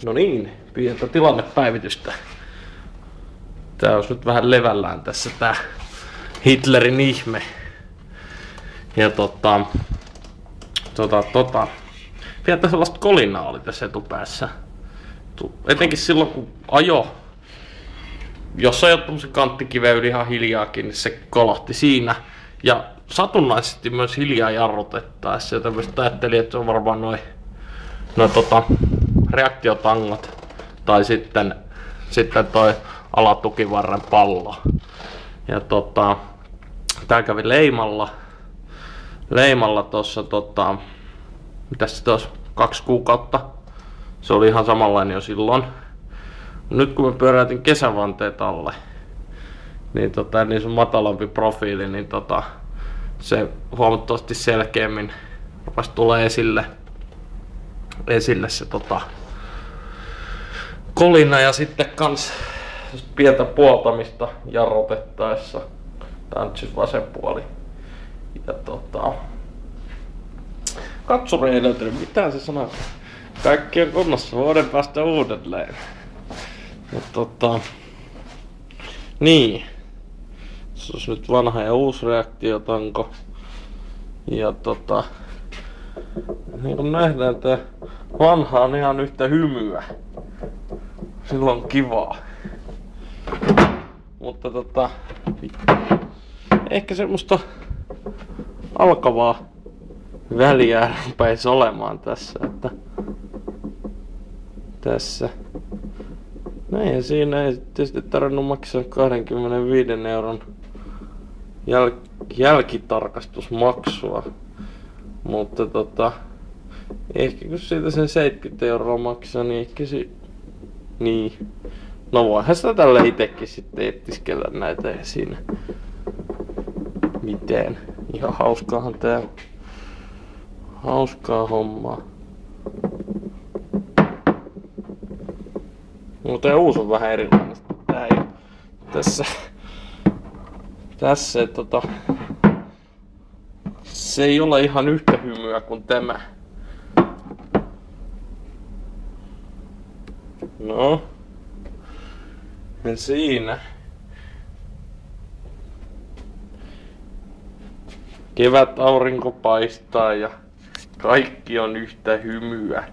No niin, pientä tilannepäivitystä. Tää olisi nyt vähän levällään tässä tää Hitlerin ihme. Ja vielä sellaista kolinaa oli tässä etupäässä. Etenkin silloin kun ajo, jos ajoi tommosen kanttikiveyden ihan hiljaakin, niin se kolahti siinä. Ja satunnaisesti myös hiljaa jarrutettaessa, joten mä ajattelin, että se on varmaan noin reaktiotangot tai sitten toi alatukivarren pallo. Ja tää kävi leimalla tossa mitäs se tos 2 kuukautta. Se oli ihan samanlainen jo silloin. Nyt kun mä pyöräytin kesävanteet alle, niin niin se on matalampi profiili, niin se huomattavasti selkeämmin rupesi tulee esille se kolina ja sitten kans pientä puoltamista jarrutettaessa. Tää on nyt siis vasen puoli. Ja katsuri ei löytynyt mitään, se sanoo. Kaikki on kunnossa vuoden päästä uudelleen. Ja niin. Se on nyt vanha ja uusi reaktiotanko. Ja niin kuin nähdään, tää vanha on ihan yhtä hymyä. Silloin on kivaa. Mutta ehkä semmoista alkavaa väliä rupeisi olemaan tässä, että tässä. Näin siinä ei tietysti tarvinnut maksaa 25 euron jälkitarkastusmaksua. Mutta ehkä kun siitä sen 70 euroa maksaa, niin ehkä niin. No voihan sitä tällä itekin sitten etiskellä näitä ja siinä mitään. Ihan hauskaahan tää. Hauskaa hommaa. Mutta tää uusi on vähän erilainen. Tää ei tässä se ei ole ihan yhtä hymyä kuin tämä. No. Ja siinä. Kevät aurinko paistaa ja kaikki on yhtä hymyä.